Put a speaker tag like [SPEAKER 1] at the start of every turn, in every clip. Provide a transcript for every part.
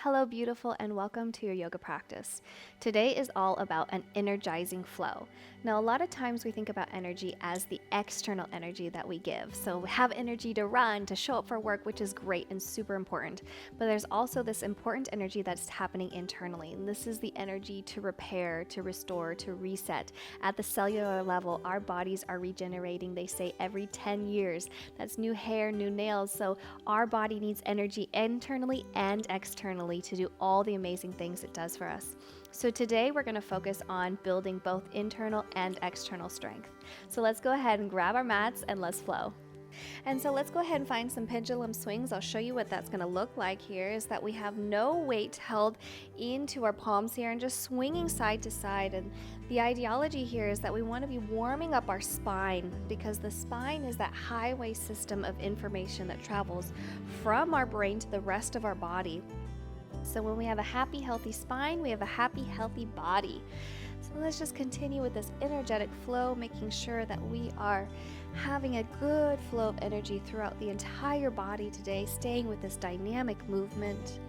[SPEAKER 1] Hello, beautiful, and welcome to your yoga practice. Today is all about an energizing flow. Now, a lot of times we think about energy as the external energy that we give. So we have energy to run, to show up for work, which is great and super important. But there's also this important energy that's happening internally. And this is the energy to repair, to restore, to reset. At the cellular level, our bodies are regenerating, they say, every 10 years. That's new hair, new nails. So our body needs energy internally and externally to do all the amazing things it does for us. So today we're going to focus on building both internal and external strength. So let's go ahead and grab our mats and let's flow. And so let's go ahead and find some pendulum swings. I'll show you what that's going to look like here is that we have no weight held into our palms here and just swinging side to side. And the ideology here is that we want to be warming up our spine because the spine is that highway system of information that travels from our brain to the rest of our body. So when we have a happy, healthy spine, we have a happy, healthy body. So let's just continue with this energetic flow, making sure that we are having a good flow of energy throughout the entire body today, staying with this dynamic movement.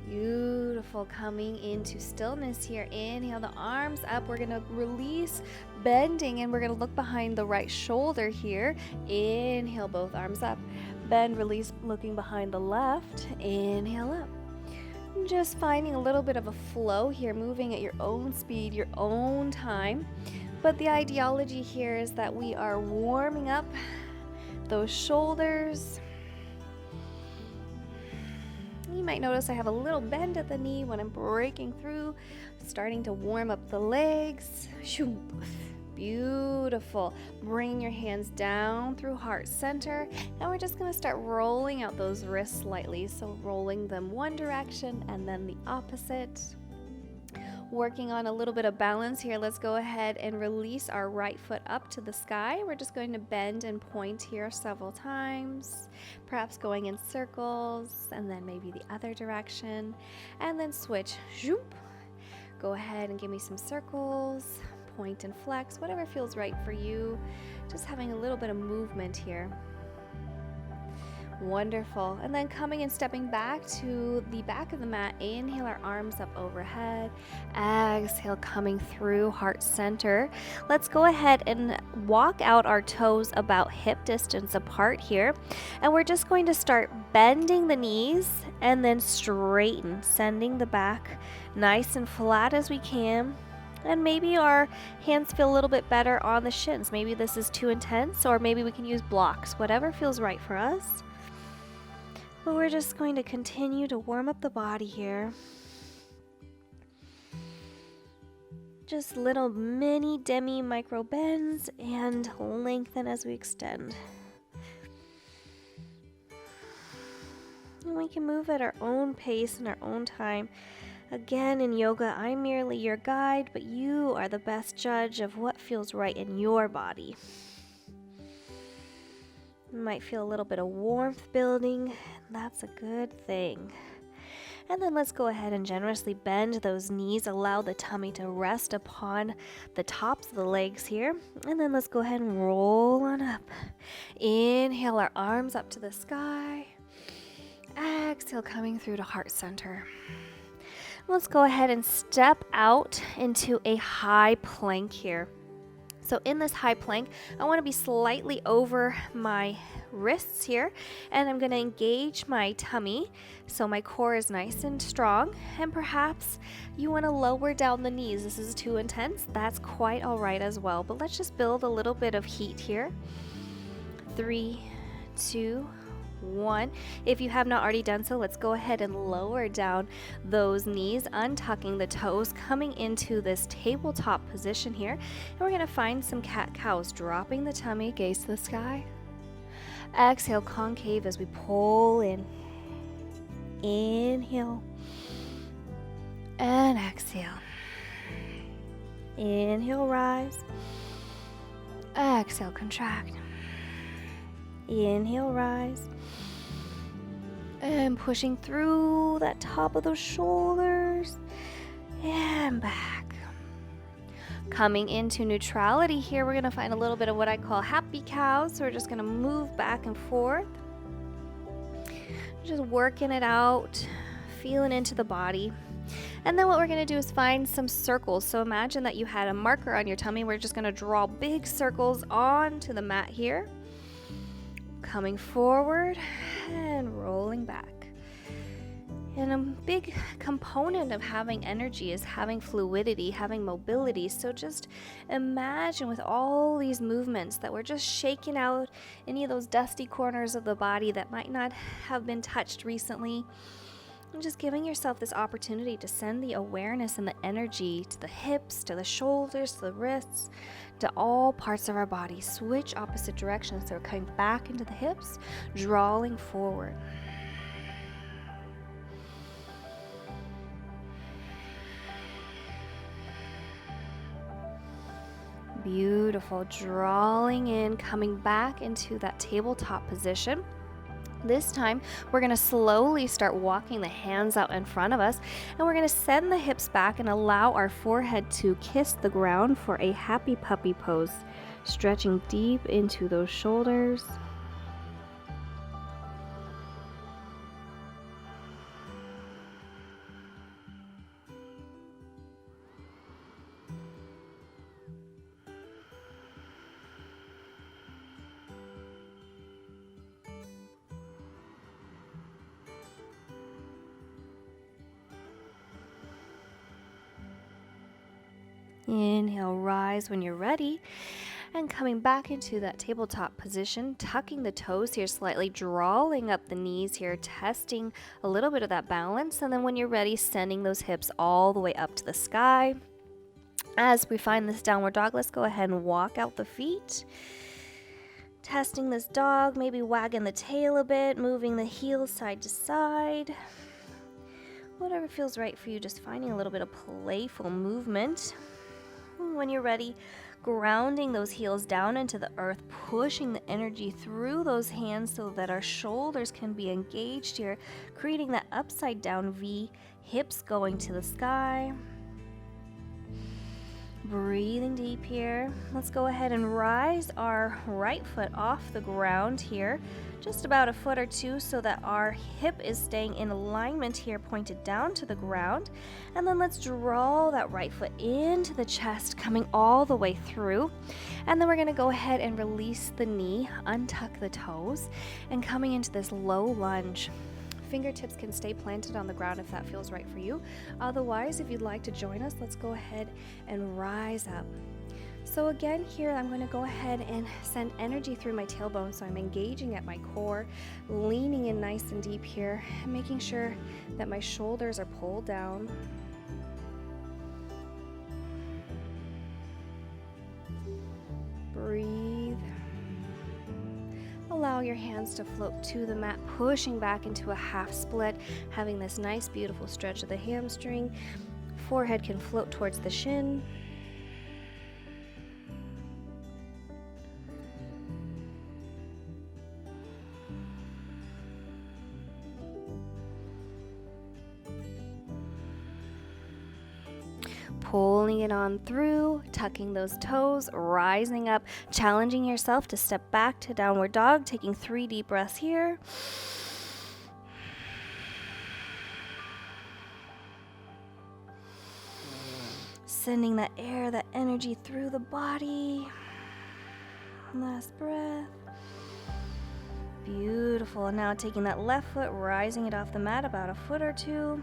[SPEAKER 1] Beautiful. Coming into stillness here. Inhale the arms up. We're going to release, bending, and we're going to look behind the right shoulder here. Inhale, both arms up. Bend, release, looking behind the left. Inhale up. Just finding a little bit of a flow here, moving at your own speed, your own time. But the ideology here is that we are warming up those shoulders. You might notice I have a little bend at the knee when I'm breaking through, starting to warm up the legs. Beautiful. Bring your hands down through heart center, and we're just going to start rolling out those wrists slightly. So rolling them one direction and then the opposite. Working on a little bit of balance here. Let's go ahead and release our right foot up to the sky. We're just going to bend and point here several times, perhaps going in circles, and then maybe the other direction, and then switch. Go ahead and give me some circles, point and flex, whatever feels right for you. Just having a little bit of movement here. Wonderful. And then coming and stepping back to the back of the mat. Inhale our arms up overhead. Exhale, coming through heart center. Let's go ahead and walk out our toes about hip distance apart here. And we're just going to start bending the knees and then straighten, sending the back nice and flat as we can. And maybe our hands feel a little bit better on the shins. Maybe this is too intense, or maybe we can use blocks, whatever feels right for us. But we're just going to continue to warm up the body here. Just little mini demi micro bends and lengthen as we extend. And we can move at our own pace and our own time. Again, in yoga, I'm merely your guide, but you are the best judge of what feels right in your body. You might feel a little bit of warmth building, and that's a good thing. And then let's go ahead and generously bend those knees, allow the tummy to rest upon the tops of the legs here. And then let's go ahead and roll on up. Inhale our arms up to the sky. Exhale, coming through to heart center. Let's go ahead and step out into a high plank here. So in this high plank, I want to be slightly over my wrists here, and I'm going to engage my tummy so my core is nice and strong. And perhaps you want to lower down the knees. This is too intense. That's quite all right as well. But let's just build a little bit of heat here. 3, 2, 1. If you have not already done so, let's go ahead and lower down those knees, untucking the toes, coming into this tabletop position here. And we're going to find some cat-cows, dropping the tummy, gaze to the sky. Exhale, concave as we pull in. Inhale. And exhale. Inhale, rise. Exhale, contract. Inhale, rise. And pushing through that top of those shoulders. And back. Coming into neutrality here, we're going to find a little bit of what I call happy cow. So we're just going to move back and forth, just working it out, feeling into the body. And then what we're going to do is find some circles. So imagine that you had a marker on your tummy. We're just going to draw big circles onto the mat here. Coming forward and rolling back. And a big component of having energy is having fluidity, having mobility. So just imagine with all these movements that we're just shaking out any of those dusty corners of the body that might not have been touched recently. And just giving yourself this opportunity to send the awareness and the energy to the hips, to the shoulders, to the wrists, to all parts of our body. Switch opposite directions. So we're coming back into the hips, drawing forward. Beautiful. Drawing in, coming back into that tabletop position. This time, we're going to slowly start walking the hands out in front of us, and we're going to send the hips back and allow our forehead to kiss the ground for a happy puppy pose, stretching deep into those shoulders. Inhale, rise when you're ready, and coming back into that tabletop position, tucking the toes here slightly, drawing up the knees here, testing a little bit of that balance, and then when you're ready, sending those hips all the way up to the sky. As we find this downward dog, let's go ahead and walk out the feet. Testing this dog, maybe wagging the tail a bit, moving the heels side to side. Whatever feels right for you, just finding a little bit of playful movement. When you're ready, grounding those heels down into the earth, pushing the energy through those hands so that our shoulders can be engaged here, creating that upside down V, hips going to the sky. Breathing deep here. Let's go ahead and rise our right foot off the ground here, just about a foot or two, so that our hip is staying in alignment here, pointed down to the ground. And then let's draw that right foot into the chest, coming all the way through. And then we're going to go ahead and release the knee, untuck the toes, and coming into this low lunge. Fingertips can stay planted on the ground if that feels right for you. Otherwise, if you'd like to join us, let's go ahead and rise up. So again, here I'm going to go ahead and send energy through my tailbone. So I'm engaging at my core, leaning in nice and deep here, and making sure that my shoulders are pulled down. Breathe. Allow your hands to float to the mat, pushing back into a half split, having this nice, beautiful stretch of the hamstring. Forehead can float towards the shin. Pulling it on through, tucking those toes, rising up, challenging yourself to step back to downward dog, taking 3 deep breaths here. Sending that air, that energy through the body. Last breath. Beautiful. Now taking that left foot, rising it off the mat about a foot or two.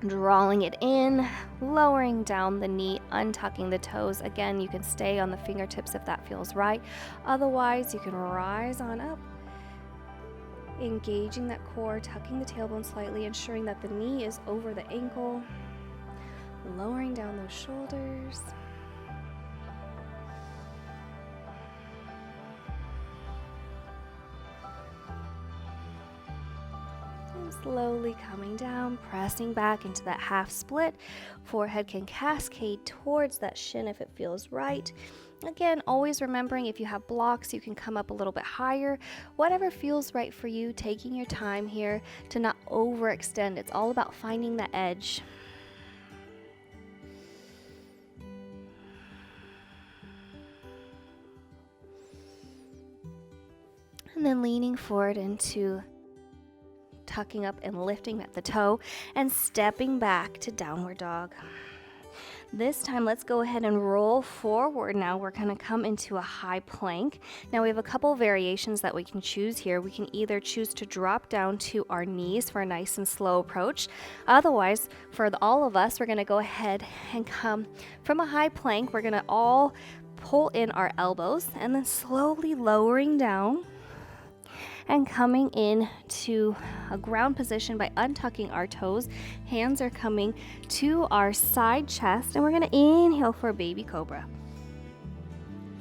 [SPEAKER 1] Drawing it in, lowering down the knee, untucking the toes. Again, you can stay on the fingertips if that feels right. Otherwise, you can rise on up, engaging that core, tucking the tailbone slightly, ensuring that the knee is over the ankle, lowering down those shoulders. Slowly coming down, pressing back into that half split. Forehead can cascade towards that shin if it feels right. Again, always remembering if you have blocks, you can come up a little bit higher. Whatever feels right for you, taking your time here to not overextend. It's all about finding the edge. And then leaning forward into tucking up and lifting at the toe and stepping back to downward dog. This time, let's go ahead and roll forward. Now we're going to come into a high plank. Now we have a couple variations that we can choose here. We can either choose to drop down to our knees for a nice and slow approach. Otherwise, for all of us, we're going to go ahead and come from a high plank. We're going to all pull in our elbows and then slowly lowering down and coming in to a ground position by untucking our toes. Hands are coming to our side chest, and we're going to inhale for a baby cobra.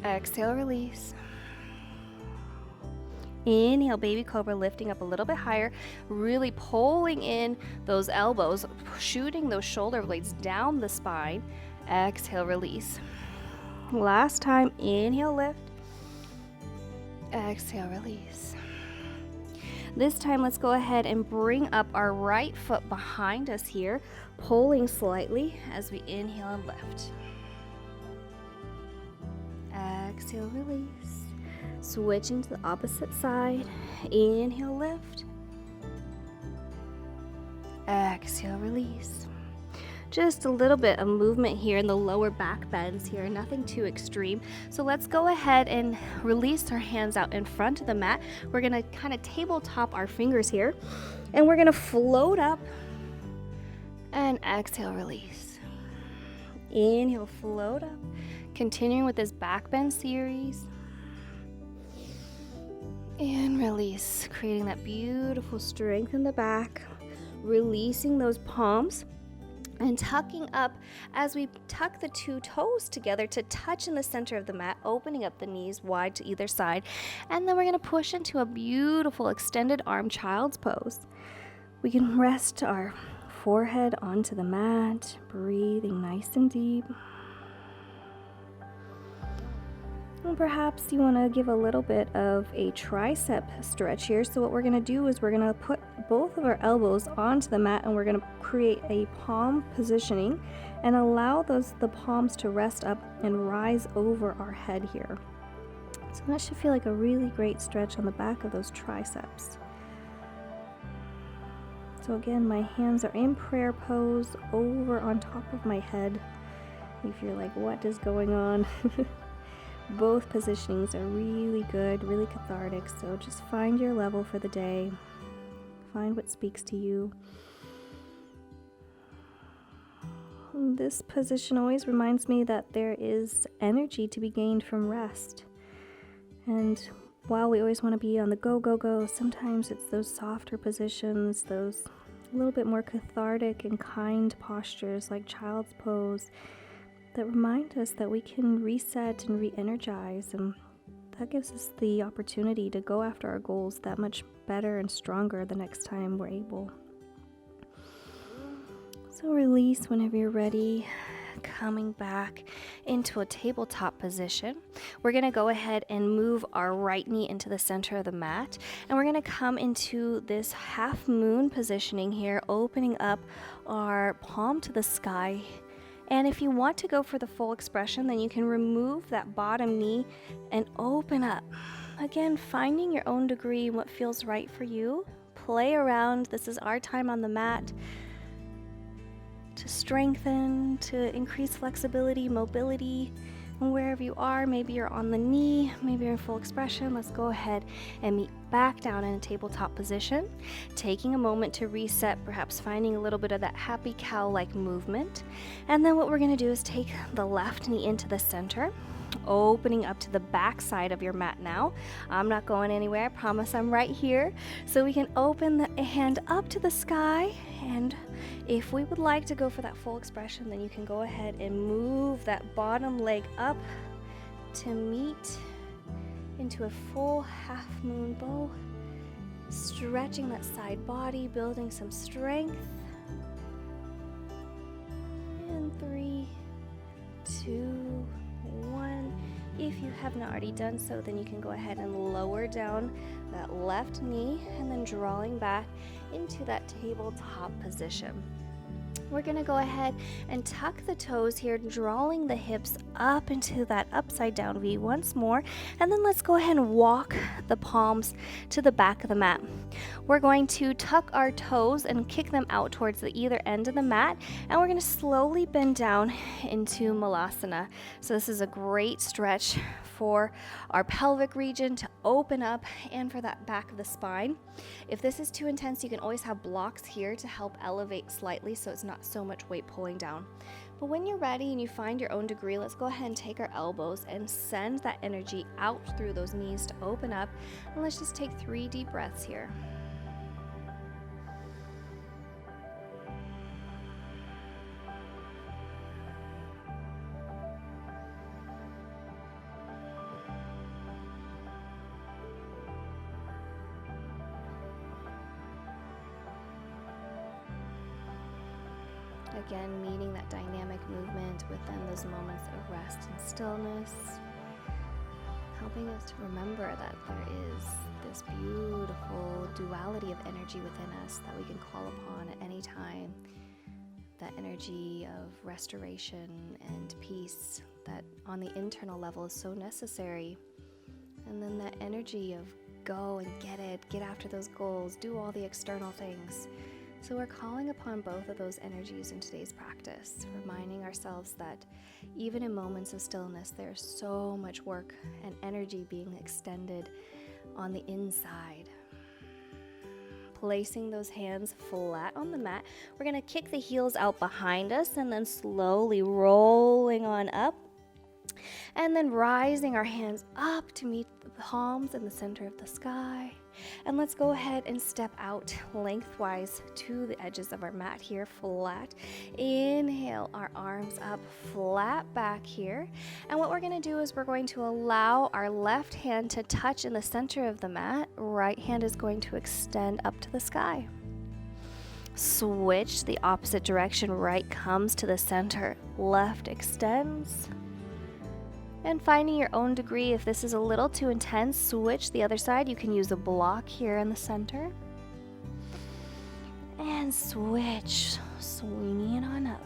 [SPEAKER 1] Exhale, release. Inhale, baby cobra, lifting up a little bit higher, really pulling in those elbows, shooting those shoulder blades down the spine. Exhale, release. Last time, inhale, lift. Exhale, release. This time, let's go ahead and bring up our right foot behind us here, pulling slightly as we inhale and lift. Exhale, release. Switching to the opposite side. Inhale, lift. Exhale, release. Just a little bit of movement here in the lower back bends here, nothing too extreme. So let's go ahead and release our hands out in front of the mat. We're gonna kind of tabletop our fingers here, and we're gonna float up and exhale, release. Inhale, float up. Continuing with this back bend series. And release, creating that beautiful strength in the back, releasing those palms. And tucking up as we tuck the two toes together to touch in the center of the mat, opening up the knees wide to either side. And then we're going to push into a beautiful extended arm child's pose. We can rest our forehead onto the mat, breathing nice and deep. And perhaps you want to give a little bit of a tricep stretch here. So what we're going to do is we're going to put both of our elbows onto the mat, and we're going to create a palm positioning and allow the palms to rest up and rise over our head here. So that should feel like a really great stretch on the back of those triceps. So again, my hands are in prayer pose over on top of my head. If you're like, what is going on? Both positionings are really good, really cathartic, so just find your level for the day. Find what speaks to you. This position always reminds me that there is energy to be gained from rest. And while we always want to be on the go, go, go, sometimes it's those softer positions, those a little bit more cathartic and kind postures like child's pose, that remind us that we can reset and re-energize, and that gives us the opportunity to go after our goals that much better and stronger the next time we're able. So release whenever you're ready, coming back into a tabletop position. We're going to go ahead and move our right knee into the center of the mat, and we're going to come into this half moon positioning here, opening up our palm to the sky. And if you want to go for the full expression, then you can remove that bottom knee and open up. Again, finding your own degree, what feels right for you. Play around. This is our time on the mat to strengthen, to increase flexibility, mobility. And wherever you are, maybe you're on the knee, maybe you're in full expression. Let's go ahead and meet back down in a tabletop position, taking a moment to reset, perhaps finding a little bit of that happy cow-like movement. And then what we're going to do is take the left knee into the center, opening up to the back side of your mat now. I'm not going anywhere. I promise I'm right here. So we can open the hand up to the sky, and if we would like to go for that full expression, then you can go ahead and move that bottom leg up to meet into a full half moon bow, stretching that side body, building some strength. And 3, 2, 1. If you have not already done so, then you can go ahead and lower down that left knee and then drawing back into that tabletop position. We're gonna go ahead and tuck the toes here, drawing the hips up into that upside down V once more. And then let's go ahead and walk the palms to the back of the mat. We're going to tuck our toes and kick them out towards the either end of the mat. And we're gonna slowly bend down into Malasana. So this is a great stretch for our pelvic region to open up and for that back of the spine. If this is too intense, you can always have blocks here to help elevate slightly so it's not so much weight pulling down. But when you're ready and you find your own degree, let's go ahead and take our elbows and send that energy out through those knees to open up. And let's just take 3 deep breaths here. Again, meeting that dynamic movement within those moments of rest and stillness, helping us to remember that there is this beautiful duality of energy within us that we can call upon at any time. That energy of restoration and peace that on the internal level is so necessary. And then that energy of go and get it, get after those goals, do all the external things. So we're calling upon both of those energies in today's practice, reminding ourselves that even in moments of stillness, there's so much work and energy being extended on the inside. Placing those hands flat on the mat, we're going to kick the heels out behind us and then slowly rolling on up. And then rising our hands up to meet the palms in the center of the sky. And let's go ahead and step out lengthwise to the edges of our mat here, flat. Inhale, our arms up, flat back here. And what we're going to do is we're going to allow our left hand to touch in the center of the mat. Right hand is going to extend up to the sky. Switch the opposite direction. Right comes to the center. Left extends. And finding your own degree. If this is a little too intense, switch the other side. You can use a block here in the center. And switch, swinging it on up.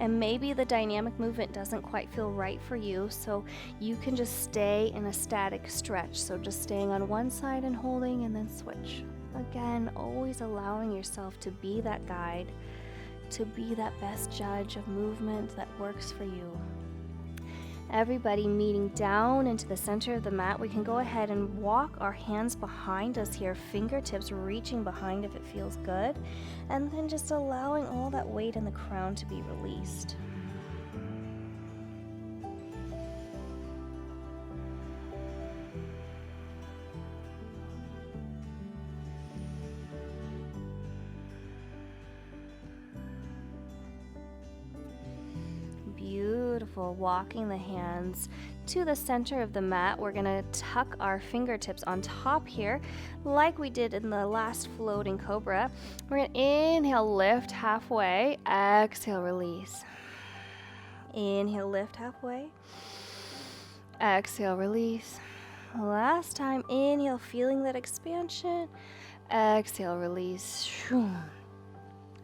[SPEAKER 1] And maybe the dynamic movement doesn't quite feel right for you, so you can just stay in a static stretch. So just staying on one side and holding and then switch. Again, always allowing yourself to be that guide, to be that best judge of movement that works for you. Everybody meeting down into the center of the mat. We can go ahead and walk our hands behind us here, fingertips reaching behind if it feels good, and then just allowing all that weight in the crown to be released. Beautiful. Walking the hands to the center of the mat. We're going to tuck our fingertips on top here like we did in the last floating Cobra. We're going to inhale, lift halfway. Exhale, release. Inhale, lift halfway. Exhale, release. Last time, inhale, feeling that expansion. Exhale, release.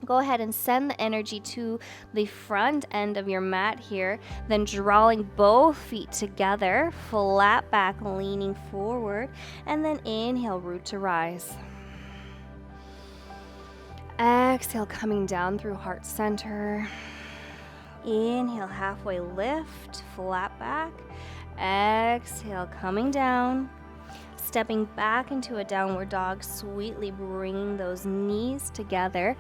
[SPEAKER 1] Go ahead and send the energy to the front end of your mat here, then drawing both feet together, flat back, leaning forward, and then inhale, root to rise. Exhale, coming down through heart center. Inhale, halfway lift, flat back. Exhale, coming down. Stepping back into a downward dog, sweetly bringing those knees together,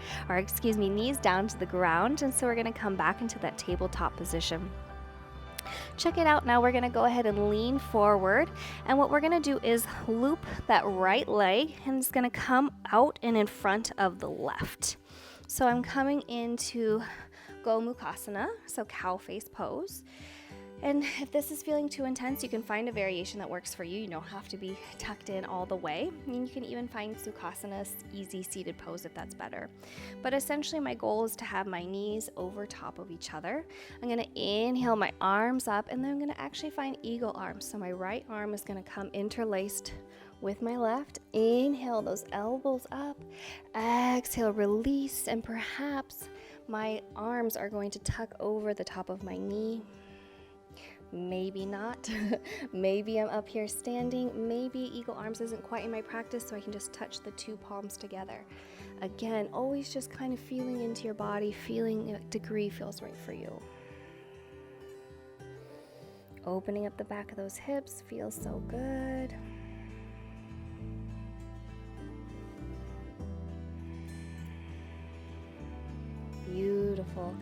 [SPEAKER 1] knees down to the ground. And so we're going to come back into that tabletop position. Check it out. Now we're going to go ahead and lean forward. And what we're going to do is loop that right leg, and it's going to come out and in front of the left. So I'm coming into Gomukhasana, so cow face pose. And if this is feeling too intense, you can find a variation that works for you. You don't have to be tucked in all the way. And you can even find Sukhasana's easy seated pose if that's better. But essentially my goal is to have my knees over top of each other. I'm going to inhale my arms up, and then I'm going to actually find eagle arms. So my right arm is going to come interlaced with my left. Inhale those elbows up. Exhale, release, and perhaps My arms are going to tuck over the top of my knee. Maybe not. Maybe I'm up here standing. Maybe eagle arms isn't quite in my practice, so I can just touch the two palms together. Again, always just kind of feeling into your body, feeling what degree feels right for you. Opening up the back of those hips feels so good. Beautiful.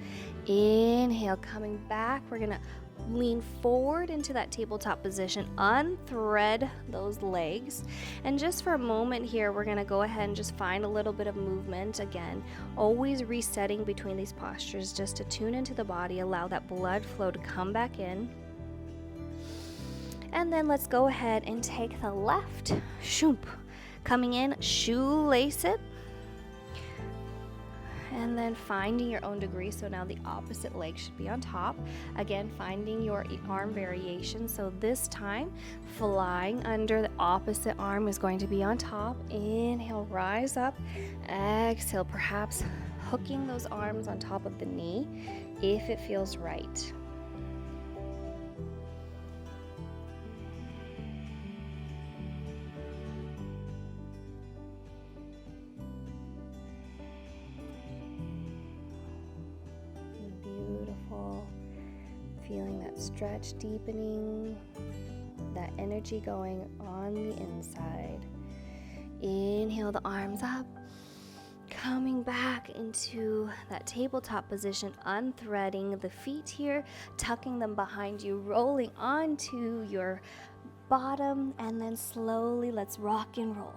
[SPEAKER 1] Inhale, coming back. We're gonna lean forward into that tabletop position, unthread those legs, and just for a moment here, we're gonna go ahead and just find a little bit of movement. Again, always resetting between these postures just to tune into the body, allow that blood flow to come back in. And then let's go ahead and take the left, shoop, coming in, shoelace it. And then finding your own degree, so now the opposite leg should be on top. Again, finding your arm variation, so this time flying under, the opposite arm is going to be on top. Inhale, rise up. Exhale, perhaps hooking those arms on top of the knee if it feels right. Feeling that stretch deepening, that energy going on the inside. Inhale the arms up, coming back into that tabletop position, unthreading the feet here, tucking them behind you, rolling onto your bottom, and then slowly let's rock and roll.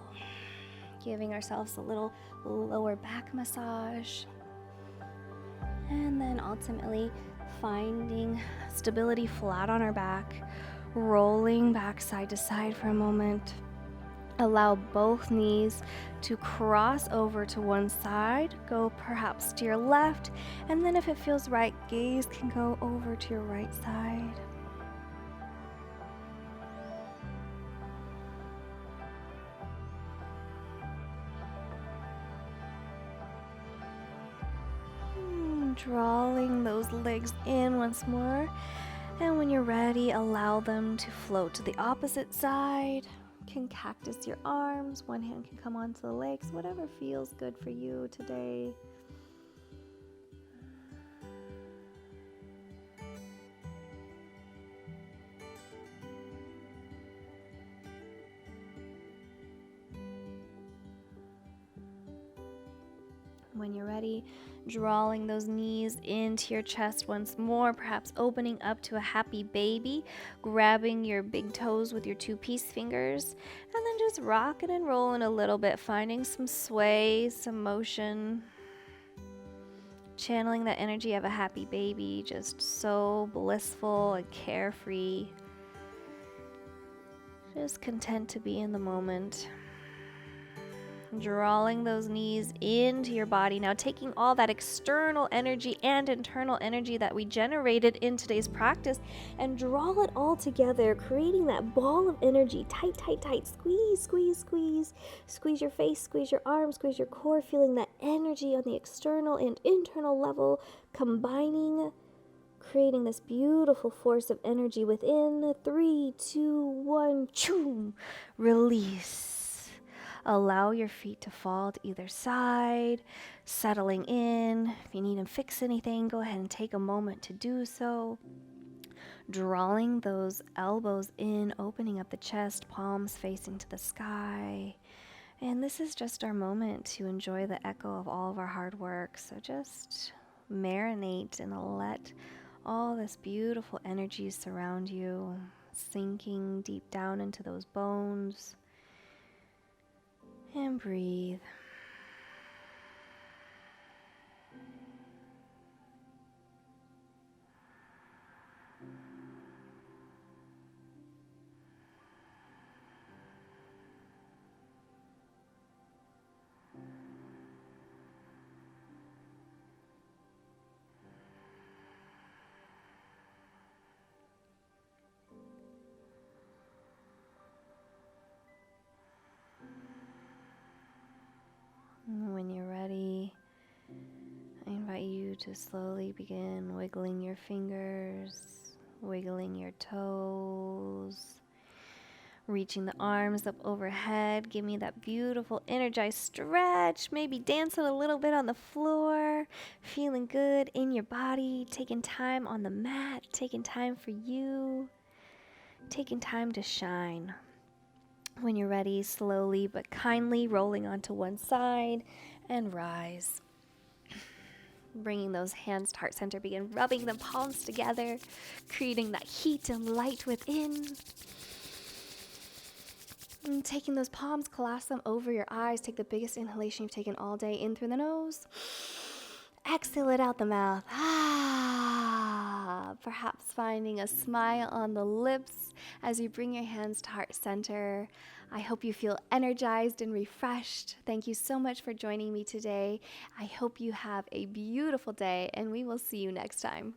[SPEAKER 1] Giving ourselves a little lower back massage. And then ultimately finding stability flat on our back, rolling back side to side for a moment. Allow both knees to cross over to one side, go perhaps to your left, and then if it feels right, gaze can go over to your right side. Drawing those legs in once more, and when you're ready, allow them to float to the opposite side. You can cactus your arms, one hand can come onto the legs, whatever feels good for you today. When you're ready, drawing those knees into your chest once more, perhaps opening up to a happy baby, grabbing your big toes with your two peace fingers, and then just rocking and rolling a little bit, finding some sway, some motion, channeling that energy of a happy baby, just so blissful and carefree, just content to be in the moment. Drawing those knees into your body. Now taking all that external energy and internal energy that we generated in today's practice and draw it all together, creating that ball of energy. Tight, tight, tight. Squeeze, squeeze, squeeze. Squeeze your face, squeeze your arms, squeeze your core, feeling that energy on the external and internal level, combining, creating this beautiful force of energy within. 3, 2, 1, choom. Release. Allow your feet to fall to either side, settling in. If you need to fix anything, go ahead and take a moment to do so. Drawing those elbows in, opening up the chest, palms facing to the sky. And this is just our moment to enjoy the echo of all of our hard work. So just marinate and let all this beautiful energy surround you, sinking deep down into those bones. And breathe. to slowly begin wiggling your fingers, wiggling your toes, reaching the arms up overhead. Give me that beautiful energized stretch. Maybe dancing a little bit on the floor, feeling good in your body, taking time on the mat, taking time for you, taking time to shine. When you're ready, slowly but kindly rolling onto one side and rise. Bringing those hands to heart center, begin rubbing the palms together, creating that heat and light within. And taking those palms, clasp them over your eyes. Take the biggest inhalation you've taken all day in through the nose. Exhale it out the mouth. Perhaps finding a smile on the lips as you bring your hands to heart center. I hope you feel energized and refreshed. Thank you so much for joining me today. I hope you have a beautiful day, and we will see you next time.